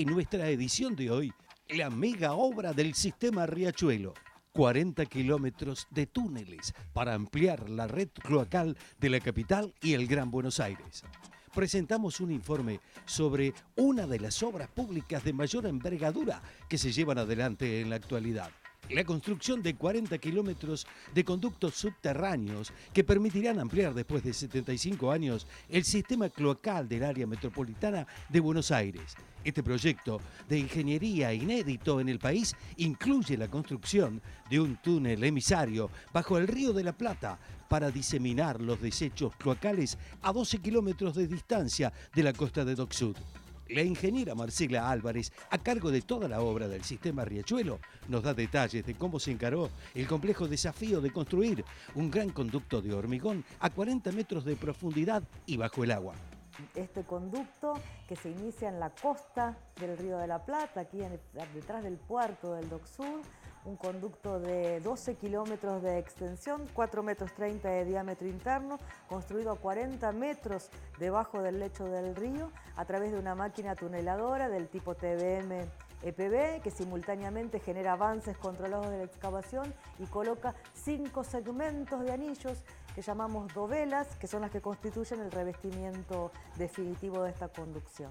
En nuestra edición de hoy, la mega obra del sistema Riachuelo. 40 kilómetros de túneles para ampliar la red cloacal de la capital y el Gran Buenos Aires. Presentamos un informe sobre una de las obras públicas de mayor envergadura que se llevan adelante en la actualidad. La construcción de 40 kilómetros de conductos subterráneos que permitirán ampliar después de 75 años el sistema cloacal del área metropolitana de Buenos Aires. Este proyecto de ingeniería inédito en el país incluye la construcción de un túnel emisario bajo el Río de la Plata para diseminar los desechos cloacales a 12 kilómetros de distancia de la costa de Dock Sud. La ingeniera Marcela Álvarez, a cargo de toda la obra del sistema Riachuelo, nos da detalles de cómo se encaró el complejo desafío de construir un gran conducto de hormigón a 40 metros de profundidad y bajo el agua. Este conducto que se inicia en la costa del Río de la Plata, aquí detrás del puerto del Dock Sud, un conducto de 12 kilómetros de extensión, 4,30 metros de diámetro interno, construido a 40 metros debajo del lecho del río a través de una máquina tuneladora del tipo TBM EPB que simultáneamente genera avances controlados de la excavación y coloca 5 segmentos de anillos que llamamos dovelas, que son las que constituyen el revestimiento definitivo de esta conducción.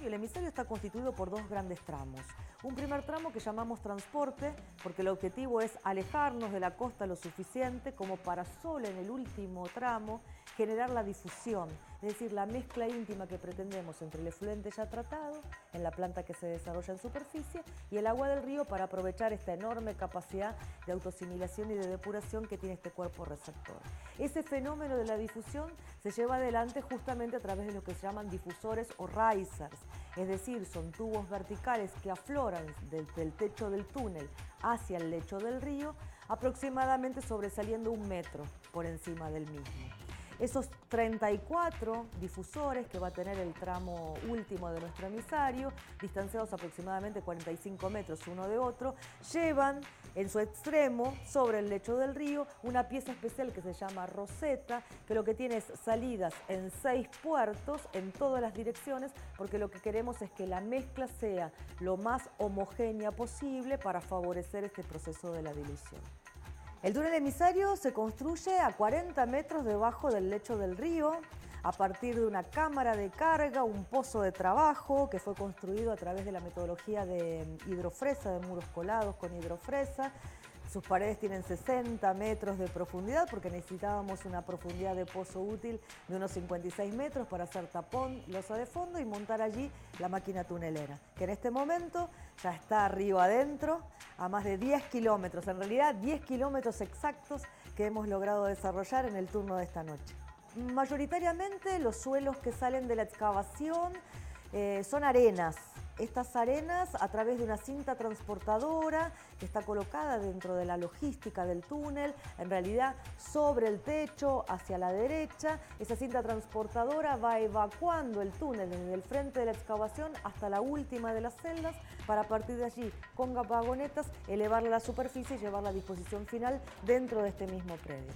El emisario está constituido por dos grandes tramos. Un primer tramo que llamamos transporte, porque el objetivo es alejarnos de la costa lo suficiente como para solo en el último tramo generar la difusión, es decir, la mezcla íntima que pretendemos entre el efluente ya tratado, en la planta que se desarrolla en superficie, y el agua del río para aprovechar esta enorme capacidad de autosimilación y de depuración que tiene este cuerpo receptor. Ese fenómeno de la difusión se lleva adelante justamente a través de lo que se llaman difusores o risers, es decir, son tubos verticales que afloran del techo del túnel hacia el lecho del río, aproximadamente sobresaliendo 1 metro por encima del mismo. Esos 34 difusores que va a tener el tramo último de nuestro emisario, distanciados aproximadamente 45 metros uno de otro, llevan en su extremo, sobre el lecho del río, una pieza especial que se llama roseta, que lo que tiene es salidas en 6 puertos en todas las direcciones, porque lo que queremos es que la mezcla sea lo más homogénea posible para favorecer este proceso de la dilución. El túnel emisario se construye a 40 metros debajo del lecho del río, a partir de una cámara de carga, un pozo de trabajo que fue construido a través de la metodología de hidrofresa, de muros colados con hidrofresa. Sus paredes tienen 60 metros de profundidad porque necesitábamos una profundidad de pozo útil de unos 56 metros para hacer tapón, losa de fondo y montar allí la máquina tunelera, que en este momento ya está río adentro a más de 10 kilómetros, en realidad 10 kilómetros exactos que hemos logrado desarrollar en el turno de esta noche. Mayoritariamente los suelos que salen de la excavación son arenas. Estas arenas, a través de una cinta transportadora que está colocada dentro de la logística del túnel, en realidad sobre el techo hacia la derecha, esa cinta transportadora va evacuando el túnel desde el frente de la excavación hasta la última de las celdas para a partir de allí, con vagonetas, elevarla a la superficie y llevarla a disposición final dentro de este mismo predio.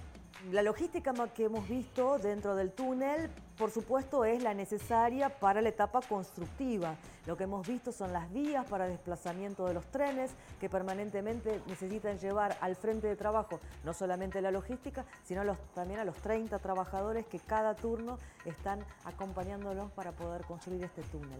La logística que hemos visto dentro del túnel, por supuesto, es la necesaria para la etapa constructiva. Lo que hemos visto son las vías para desplazamiento de los trenes que permanentemente necesitan llevar al frente de trabajo no solamente la logística, sino también a los 30 trabajadores que cada turno están acompañándolos para poder construir este túnel.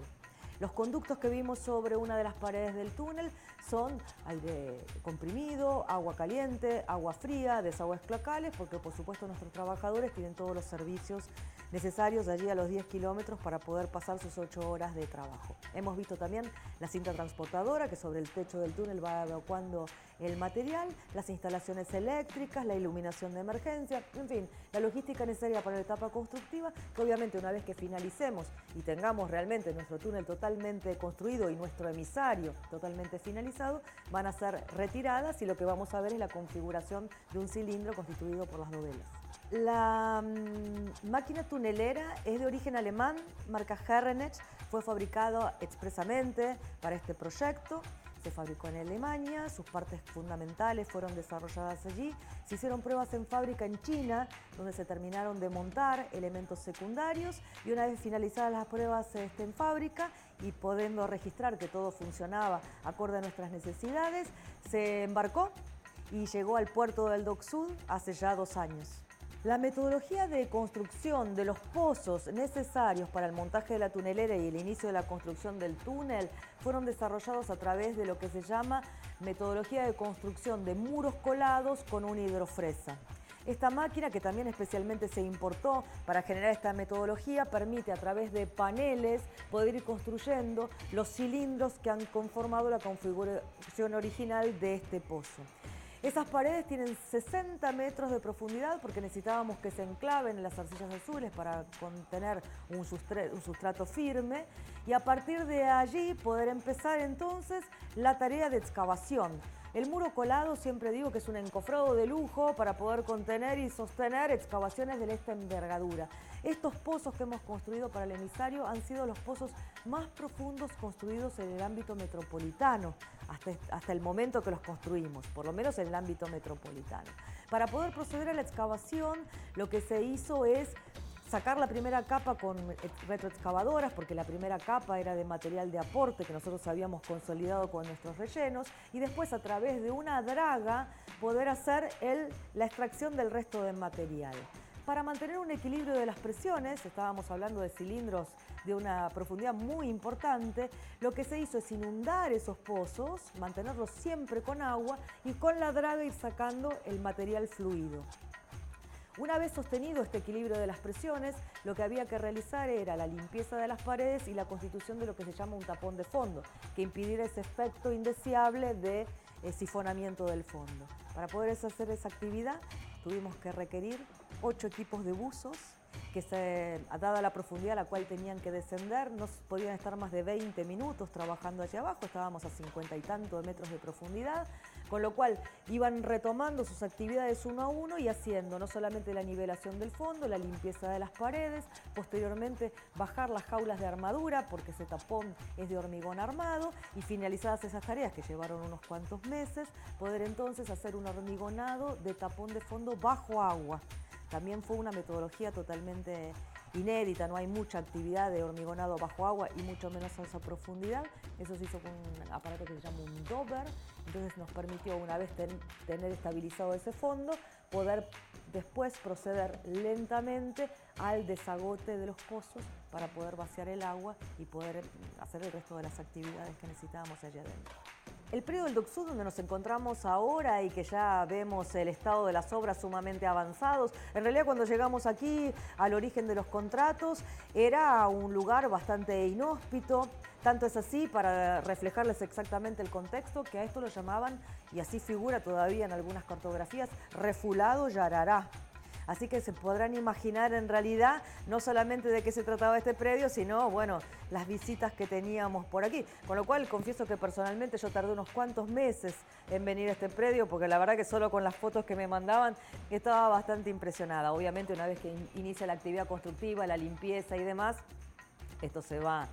Los conductos que vimos sobre una de las paredes del túnel son aire comprimido, agua caliente, agua fría, desagües cloacales, porque por supuesto nuestros trabajadores tienen todos los servicios necesarios allí a los 10 kilómetros para poder pasar sus 8 horas de trabajo. Hemos visto también la cinta transportadora que sobre el techo del túnel va evacuando el material, las instalaciones eléctricas, la iluminación de emergencia, en fin, la logística necesaria para la etapa constructiva, que obviamente una vez que finalicemos y tengamos realmente nuestro túnel totalmente construido y nuestro emisario totalmente finalizado, van a ser retiradas y lo que vamos a ver es la configuración de un cilindro constituido por las dovelas. La máquina tunelera es de origen alemán, marca Herrenech, fue fabricado expresamente para este proyecto. se fabricó en Alemania, sus partes fundamentales fueron desarrolladas allí. Se hicieron pruebas en fábrica en China, donde se terminaron de montar elementos secundarios, y una vez finalizadas las pruebas en fábrica y pudiendo registrar que todo funcionaba acorde a nuestras necesidades, se embarcó y llegó al puerto del Dock Sud hace ya 2 años. La metodología de construcción de los pozos necesarios para el montaje de la tunelera y el inicio de la construcción del túnel fueron desarrollados a través de lo que se llama metodología de construcción de muros colados con una hidrofresa. Esta máquina, que también especialmente se importó para generar esta metodología, permite a través de paneles poder ir construyendo los cilindros que han conformado la configuración original de este pozo. Esas paredes tienen 60 metros de profundidad porque necesitábamos que se enclaven en las arcillas azules para contener un sustrato firme, y a partir de allí poder empezar entonces la tarea de excavación. El muro colado, siempre digo que es un encofrado de lujo para poder contener y sostener excavaciones de esta envergadura. Estos pozos que hemos construido para el emisario han sido los pozos más profundos construidos en el ámbito metropolitano, hasta el momento que los construimos, por lo menos en el ámbito metropolitano. Para poder proceder a la excavación, lo que se hizo es sacar la primera capa con retroexcavadoras, porque la primera capa era de material de aporte que nosotros habíamos consolidado con nuestros rellenos, y después a través de una draga poder hacer la extracción del resto del material. Para mantener un equilibrio de las presiones, estábamos hablando de cilindros de una profundidad muy importante, lo que se hizo es inundar esos pozos, mantenerlos siempre con agua y con la draga ir sacando el material fluido. Una vez sostenido este equilibrio de las presiones, lo que había que realizar era la limpieza de las paredes y la constitución de lo que se llama un tapón de fondo, que impidiera ese efecto indeseable de sifonamiento del fondo. Para poder hacer esa actividad, tuvimos que requerir 8 equipos de buzos que, dada la profundidad a la cual tenían que descender, no podían estar más de 20 minutos trabajando allá abajo. Estábamos a 50 y tanto de metros de profundidad, con lo cual iban retomando sus actividades uno a uno y haciendo no solamente la nivelación del fondo, la limpieza de las paredes, posteriormente bajar las jaulas de armadura, porque ese tapón es de hormigón armado, y finalizadas esas tareas, que llevaron unos cuantos meses, poder entonces hacer un hormigonado de tapón de fondo bajo agua. También fue una metodología totalmente inédita, no hay mucha actividad de hormigonado bajo agua y mucho menos a esa profundidad. Eso se hizo con un aparato que se llama un dobber, entonces nos permitió, una vez tener estabilizado ese fondo, poder después proceder lentamente al desagote de los pozos para poder vaciar el agua y poder hacer el resto de las actividades que necesitábamos allá adentro. El predio del Dock Sud, donde nos encontramos ahora y que ya vemos el estado de las obras sumamente avanzados, en realidad cuando llegamos aquí al origen de los contratos era un lugar bastante inhóspito. Tanto es así, para reflejarles exactamente el contexto, que a esto lo llamaban, y así figura todavía en algunas cartografías, Refulado Yarará. Así que se podrán imaginar en realidad no solamente de qué se trataba este predio, sino, bueno, las visitas que teníamos por aquí. Con lo cual, confieso que personalmente yo tardé unos cuantos meses en venir a este predio, porque la verdad que solo con las fotos que me mandaban estaba bastante impresionada. Obviamente, una vez que inicia la actividad constructiva, la limpieza y demás, esto se va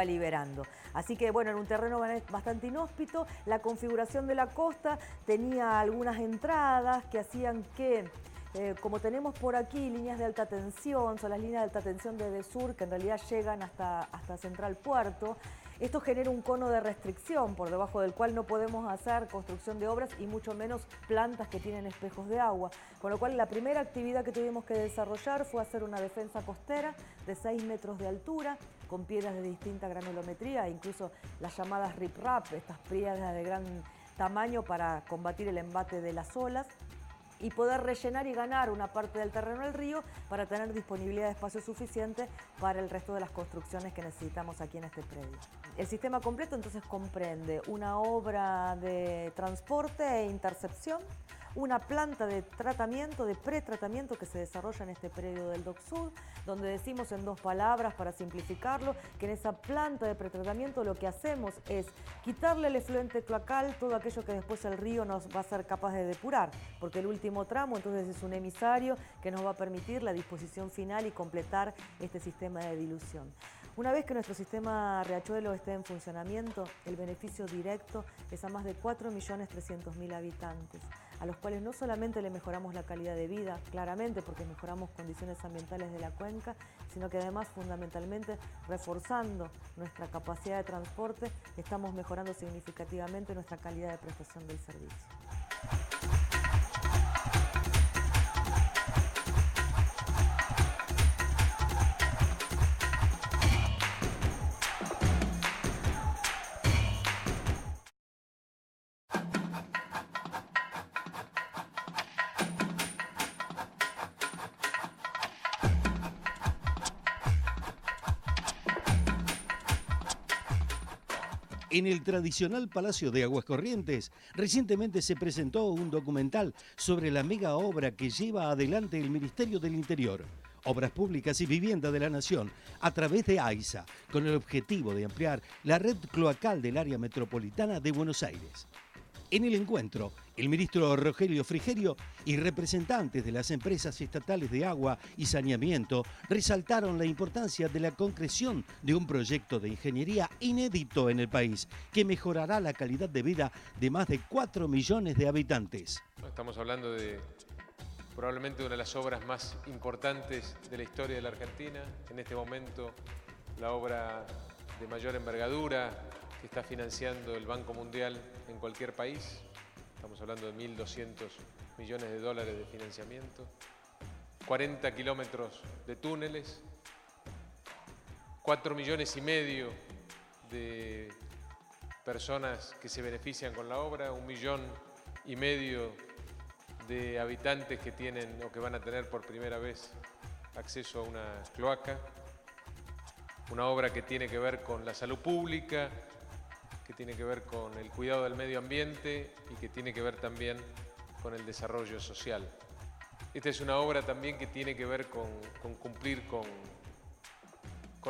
liberando. Así que bueno, en un terreno bastante inhóspito, la configuración de la costa tenía algunas entradas que hacían que, como tenemos por aquí líneas de alta tensión, son las líneas de alta tensión de Edesur que en realidad llegan hasta Central Puerto, esto genera un cono de restricción por debajo del cual no podemos hacer construcción de obras y mucho menos plantas que tienen espejos de agua. Con lo cual la primera actividad que tuvimos que desarrollar fue hacer una defensa costera de 6 metros de altura con piedras de distinta granulometría, incluso las llamadas riprap, estas piedras de gran tamaño para combatir el embate de las olas, y poder rellenar y ganar una parte del terreno del río para tener disponibilidad de espacio suficiente para el resto de las construcciones que necesitamos aquí en este predio. El sistema completo entonces comprende una obra de transporte e intercepción, una planta de tratamiento, de pretratamiento que se desarrolla en este predio del Dock Sud, donde decimos en 2 palabras para simplificarlo, que en esa planta de pretratamiento lo que hacemos es quitarle el efluente cloacal, todo aquello que después el río nos va a ser capaz de depurar, porque el último tramo entonces es un emisario que nos va a permitir la disposición final y completar este sistema de dilución. Una vez que nuestro sistema Riachuelo esté en funcionamiento, el beneficio directo es a más de 4.300.000 habitantes, a los cuales no solamente le mejoramos la calidad de vida, claramente porque mejoramos condiciones ambientales de la cuenca, sino que además fundamentalmente reforzando nuestra capacidad de transporte, estamos mejorando significativamente nuestra calidad de prestación del servicio. En el tradicional Palacio de Aguas Corrientes, recientemente se presentó un documental sobre la mega obra que lleva adelante el Ministerio del Interior, Obras Públicas y Vivienda de la Nación, a través de AISA, con el objetivo de ampliar la red cloacal del área metropolitana de Buenos Aires. En el encuentro, el ministro Rogelio Frigerio y representantes de las empresas estatales de agua y saneamiento resaltaron la importancia de la concreción de un proyecto de ingeniería inédito en el país que mejorará la calidad de vida de más de 4 millones de habitantes. Estamos hablando de probablemente una de las obras más importantes de la historia de la Argentina. En este momento, la obra de mayor envergadura que está financiando el Banco Mundial en cualquier país. Estamos hablando de 1.200 millones de dólares de financiamiento, 40 kilómetros de túneles, 4,5 millones de personas que se benefician con la obra, 1,5 millones de habitantes que tienen o que van a tener por primera vez acceso a una cloaca, una obra que tiene que ver con la salud pública, que tiene que ver con el cuidado del medio ambiente y que tiene que ver también con el desarrollo social. Esta es una obra también que tiene que ver con cumplir con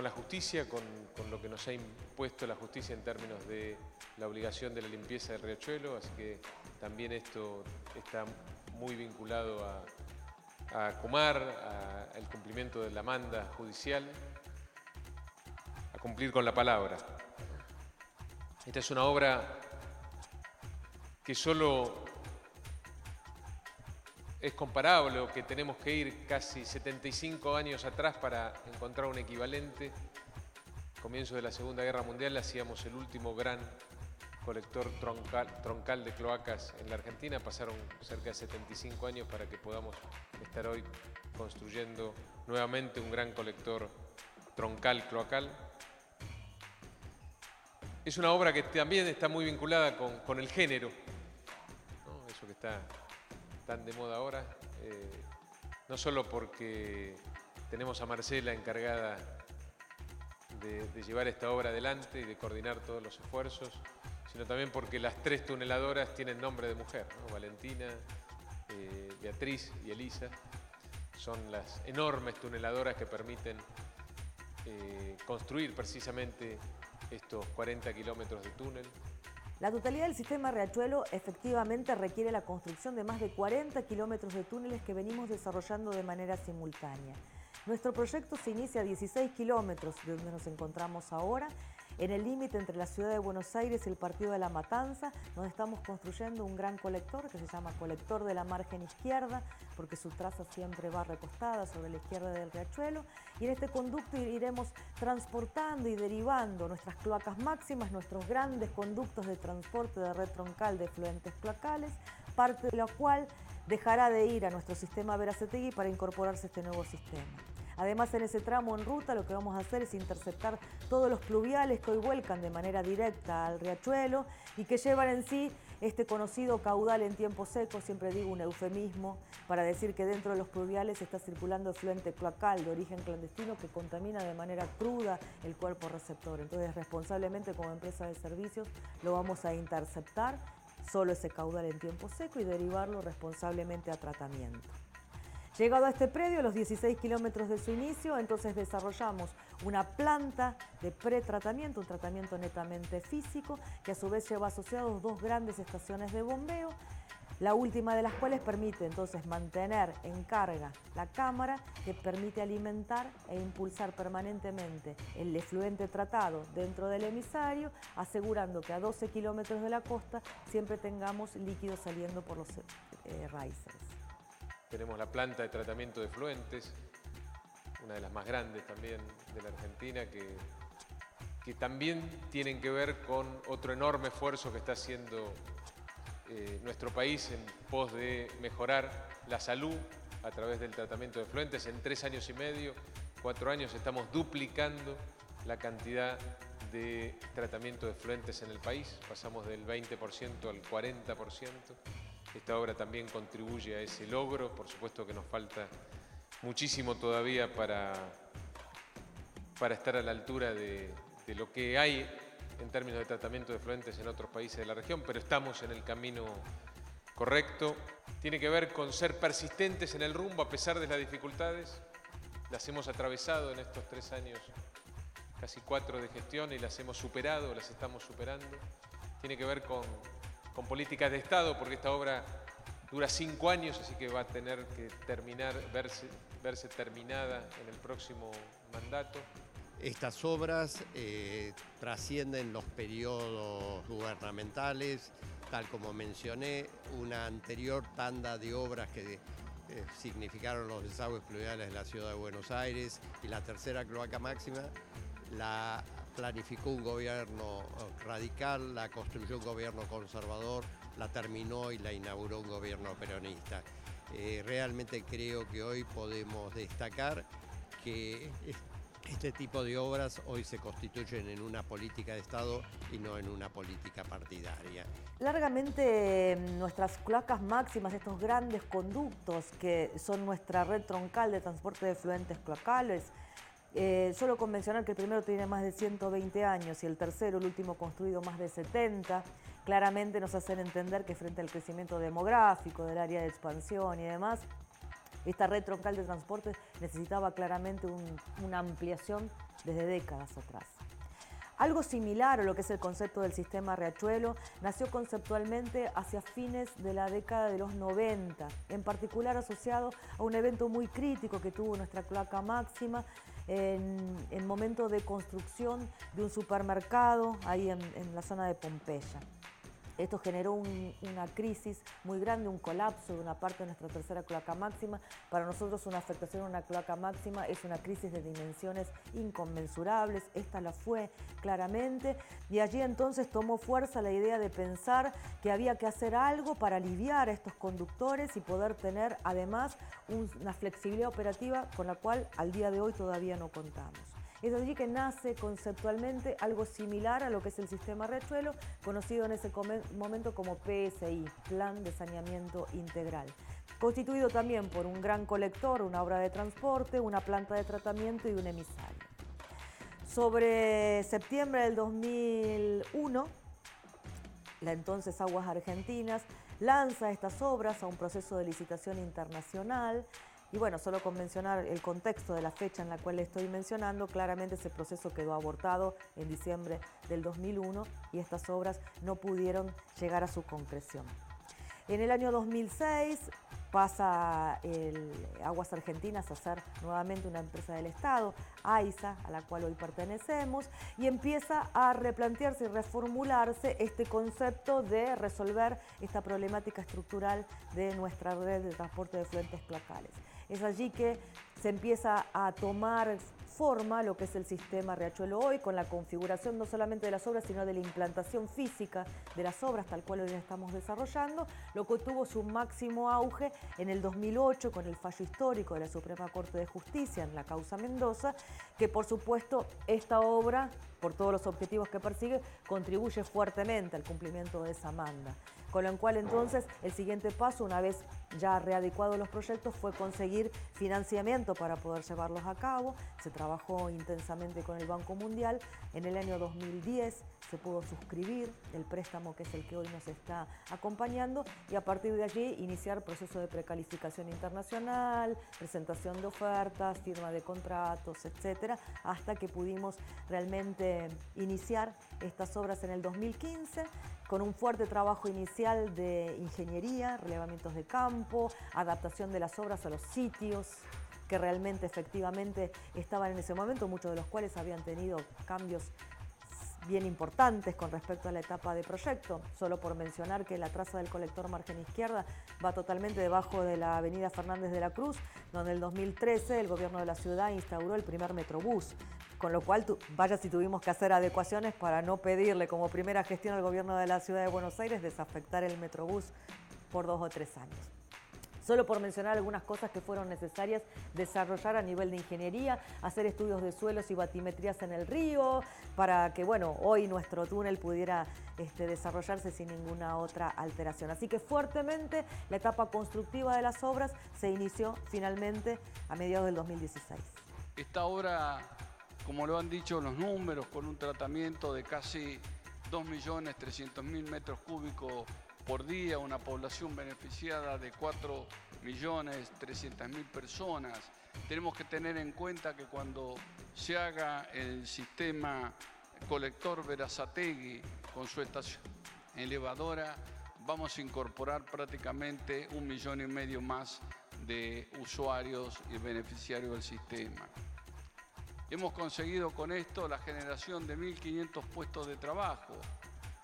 la justicia, con lo que nos ha impuesto la justicia en términos de la obligación de la limpieza del riachuelo, así que también esto está muy vinculado a Comar, al cumplimiento de la manda judicial, a cumplir con la palabra. Esta es una obra que solo es comparable o que tenemos que ir casi 75 años atrás para encontrar un equivalente. Al comienzo de la Segunda Guerra Mundial hacíamos el último gran colector troncal de cloacas en la Argentina. Pasaron cerca de 75 años para que podamos estar hoy construyendo nuevamente un gran colector troncal cloacal. Es una obra que también está muy vinculada con el género, ¿no? Eso que está tan de moda ahora, no solo porque tenemos a Marcela encargada de llevar esta obra adelante y de coordinar todos los esfuerzos, sino también porque las 3 tuneladoras tienen nombre de mujer, ¿no? Valentina, Beatriz y Elisa. Son las enormes tuneladoras que permiten construir precisamente estos 40 kilómetros de túnel. La totalidad del sistema Riachuelo efectivamente requiere la construcción de más de 40 kilómetros de túneles que venimos desarrollando de manera simultánea. Nuestro proyecto se inicia a 16 kilómetros de donde nos encontramos ahora, en el límite entre la ciudad de Buenos Aires y el partido de La Matanza, donde estamos construyendo un gran colector que se llama Colector de la Margen Izquierda, porque su traza siempre va recostada sobre la izquierda del riachuelo, y en este conducto iremos transportando y derivando nuestras cloacas máximas, nuestros grandes conductos de transporte de red troncal de efluentes cloacales, parte de la cual dejará de ir a nuestro sistema Berazategui para incorporarse a este nuevo sistema. Además, en ese tramo en ruta lo que vamos a hacer es interceptar todos los pluviales que hoy vuelcan de manera directa al riachuelo y que llevan en sí este conocido caudal en tiempo seco, siempre digo un eufemismo, para decir que dentro de los pluviales está circulando efluente cloacal de origen clandestino que contamina de manera cruda el cuerpo receptor. Entonces, responsablemente como empresa de servicios lo vamos a interceptar, solo ese caudal en tiempo seco, y derivarlo responsablemente a tratamiento. Llegado a este predio, a los 16 kilómetros de su inicio, entonces desarrollamos una planta de pretratamiento, un tratamiento netamente físico, que a su vez lleva asociados 2 grandes estaciones de bombeo, La última de las cuales permite entonces mantener en carga la cámara, que permite alimentar e impulsar permanentemente el efluente tratado dentro del emisario, asegurando que a 12 kilómetros de la costa siempre tengamos líquido saliendo por los risers. Tenemos la planta de tratamiento de efluentes, una de las más grandes también de la Argentina, que también tienen que ver con otro enorme esfuerzo que está haciendo nuestro país en pos de mejorar la salud a través del tratamiento de efluentes. En 3 años y medio, 4 años, estamos duplicando la cantidad de tratamiento de efluentes en el país. Pasamos del 20% al 40%. Esta obra también contribuye a ese logro. Por supuesto que nos falta muchísimo todavía para estar a la altura de lo que hay en términos de tratamiento de efluentes en otros países de la región, pero estamos en el camino correcto. Tiene que ver con ser persistentes en el rumbo a pesar de las dificultades. Las hemos atravesado en estos 3 años, casi 4 de gestión, y las hemos superado, las estamos superando. Tiene que ver con políticas de Estado, porque esta obra dura 5 años, así que va a tener que verse terminada en el próximo mandato. Estas obras trascienden los periodos gubernamentales, tal como mencioné, una anterior tanda de obras que significaron los desagües pluviales de la ciudad de Buenos Aires y la tercera cloaca máxima la planificó un gobierno radical, la construyó un gobierno conservador, la terminó y la inauguró un gobierno peronista. Realmente creo que hoy podemos destacar que este tipo de obras hoy se constituyen en una política de Estado y no en una política partidaria. Largamente nuestras cloacas máximas, estos grandes conductos que son nuestra red troncal de transporte de efluentes cloacales, solo con mencionar que el primero tiene más de 120 años y el tercero, el último, construido más de 70, claramente nos hacen entender que frente al crecimiento demográfico del área de expansión y demás, esta red troncal de transporte necesitaba claramente una ampliación desde décadas atrás. Algo similar a lo que es el concepto del sistema Riachuelo nació conceptualmente hacia fines de la década de los 90, en particular asociado a un evento muy crítico que tuvo nuestra cloaca máxima en momento de construcción de un supermercado ahí en la zona de Pompeya. Esto generó una crisis muy grande, un colapso de una parte de nuestra tercera cloaca máxima. Para nosotros una afectación a una cloaca máxima es una crisis de dimensiones inconmensurables, esta la fue claramente, y allí entonces tomó fuerza la idea de pensar que había que hacer algo para aliviar a estos conductores y poder tener además una flexibilidad operativa con la cual al día de hoy todavía no contamos. Es allí que nace conceptualmente algo similar a lo que es el sistema Riachuelo, conocido en ese momento como PSI, Plan de Saneamiento Integral, constituido también por un gran colector, una obra de transporte, una planta de tratamiento y un emisario. Sobre septiembre del 2001, la entonces Aguas Argentinas lanza estas obras a un proceso de licitación internacional. Y bueno, solo con mencionar el contexto de la fecha en la cual le estoy mencionando, claramente ese proceso quedó abortado en diciembre del 2001 y estas obras no pudieron llegar a su concreción. En el año 2006 pasa Aguas Argentinas a ser nuevamente una empresa del Estado, AISA, a la cual hoy pertenecemos, y empieza a replantearse y reformularse este concepto de resolver esta problemática estructural de nuestra red de transporte de efluentes cloacales. Es allí que se empieza a tomar forma lo que es el sistema Riachuelo hoy, con la configuración no solamente de las obras, sino de la implantación física de las obras, tal cual hoy las estamos desarrollando, lo que tuvo su máximo auge en el 2008 con el fallo histórico de la Suprema Corte de Justicia en la causa Mendoza, que por supuesto esta obra, por todos los objetivos que persigue, contribuye fuertemente al cumplimiento de esa manda. Con lo cual entonces el siguiente paso, una vez ya readecuados los proyectos, fue conseguir financiamiento para poder llevarlos a cabo. Se trabajó intensamente con el Banco Mundial. En el año 2010 se pudo suscribir el préstamo, que es el que hoy nos está acompañando, y a partir de allí iniciar proceso de precalificación internacional, presentación de ofertas, firma de contratos, etcétera, hasta que pudimos realmente iniciar estas obras en el 2015 con un fuerte trabajo inicial de ingeniería, relevamientos de campo, adaptación de las obras a los sitios que realmente efectivamente estaban en ese momento, muchos de los cuales habían tenido cambios bien importantes con respecto a la etapa de proyecto. Solo por mencionar que la traza del colector margen izquierda va totalmente debajo de la avenida Fernández de la Cruz, donde en el 2013 el gobierno de la ciudad instauró el primer Metrobús, con lo cual vaya si tuvimos que hacer adecuaciones para no pedirle como primera gestión al gobierno de la ciudad de Buenos Aires desafectar el Metrobús por 2 o 3 años. Solo por mencionar algunas cosas que fueron necesarias desarrollar a nivel de ingeniería, hacer estudios de suelos y batimetrías en el río, para que, bueno, hoy nuestro túnel pudiera desarrollarse sin ninguna otra alteración. Así que fuertemente la etapa constructiva de las obras se inició finalmente a mediados del 2016. Esta obra, como lo han dicho los números, con un tratamiento de casi 2.300.000 metros cúbicos por día, una población beneficiada de 4.300.000 personas. Tenemos que tener en cuenta que cuando se haga el sistema colector Berazategui con su estación elevadora, vamos a incorporar prácticamente 1,5 millones más de usuarios y beneficiarios del sistema. Hemos conseguido con esto la generación de 1.500 puestos de trabajo,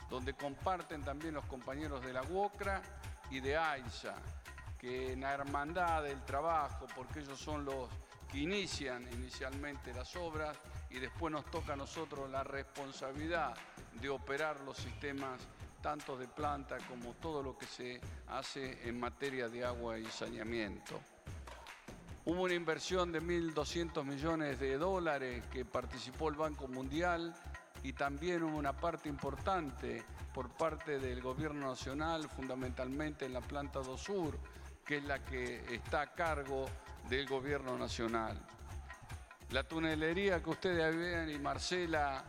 donde comparten también los compañeros de la UOCRA y de AISA, que en la hermandad del trabajo, porque ellos son los que inician inicialmente las obras y después nos toca a nosotros la responsabilidad de operar los sistemas tanto de planta como todo lo que se hace en materia de agua y saneamiento. Hubo una inversión de $1.200 millones que participó el Banco Mundial, y también hubo una parte importante por parte del Gobierno Nacional, fundamentalmente en la planta 2 Sur, que es la que está a cargo del Gobierno Nacional. La tunelería que ustedes ven y Marcela,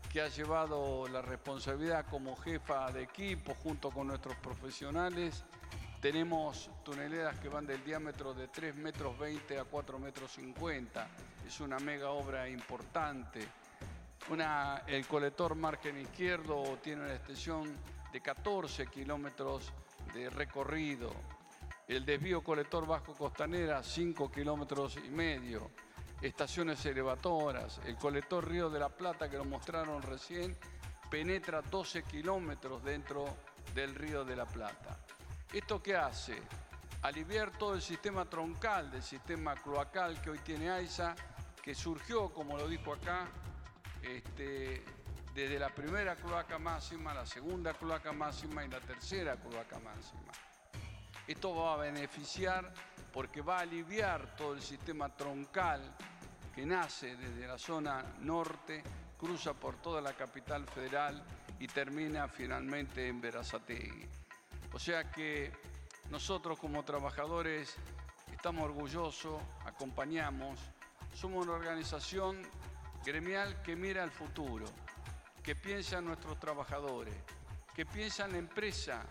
que ha llevado la responsabilidad como jefa de equipo junto con nuestros profesionales, tenemos tuneleras que van del diámetro de 3,20 metros a 4,50 metros. Es una mega obra importante. El colector margen izquierdo tiene una extensión de 14 kilómetros de recorrido. El desvío colector bajo costanera, 5,5 kilómetros. Estaciones elevadoras. El colector Río de la Plata, que lo mostraron recién, penetra 12 kilómetros dentro del Río de la Plata. ¿Esto qué hace? Aliviar todo el sistema troncal del sistema cloacal que hoy tiene AISA, que surgió, como lo dijo acá, desde la primera cloaca máxima, la segunda cloaca máxima y la tercera cloaca máxima. Esto va a beneficiar porque va a aliviar todo el sistema troncal que nace desde la zona norte, cruza por toda la capital federal y termina finalmente en Berazategui. O sea que nosotros como trabajadores estamos orgullosos, acompañamos, somos una organización gremial que mira al futuro, que piensa en nuestros trabajadores, que piensa en la empresa,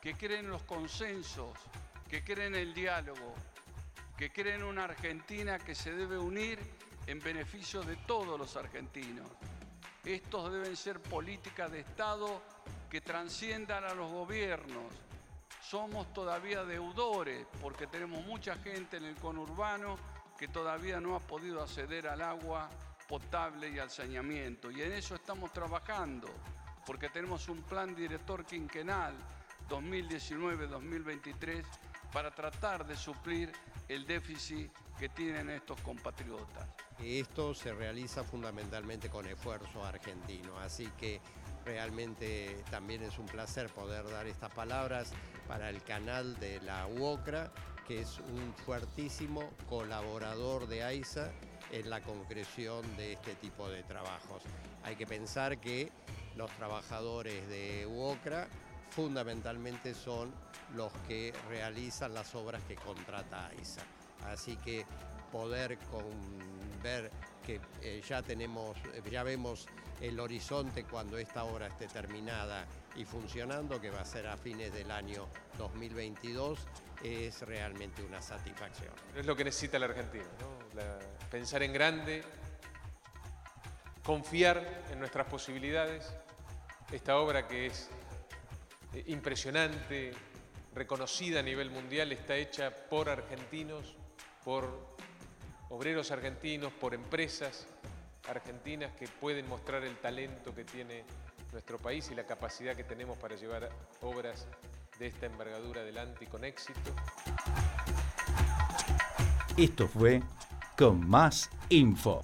que cree en los consensos, que cree en el diálogo, que cree en una Argentina que se debe unir en beneficio de todos los argentinos. Estos deben ser políticas de Estado que trasciendan a los gobiernos. Somos todavía deudores porque tenemos mucha gente en el conurbano que todavía no ha podido acceder al agua potable y al saneamiento. Y en eso estamos trabajando, porque tenemos un plan director quinquenal 2019-2023 para tratar de suplir el déficit que tienen estos compatriotas. Esto se realiza fundamentalmente con esfuerzo argentino, así que realmente también es un placer poder dar estas palabras para el canal de la UOCRA, que es un fuertísimo colaborador de AISA en la concreción de este tipo de trabajos. Hay que pensar que los trabajadores de UOCRA fundamentalmente son los que realizan las obras que contrata AISA. Así que poder ver que ya vemos el horizonte cuando esta obra esté terminada y funcionando, que va a ser a fines del año 2022, es realmente una satisfacción. Es lo que necesita la Argentina, ¿no? Pensar en grande, confiar en nuestras posibilidades. Esta obra, que es impresionante, reconocida a nivel mundial, está hecha por argentinos, por obreros argentinos, por empresas argentinas que pueden mostrar el talento que tiene nuestro país y la capacidad que tenemos para llevar obras de esta envergadura adelante y con éxito. Esto fue Con Más Info.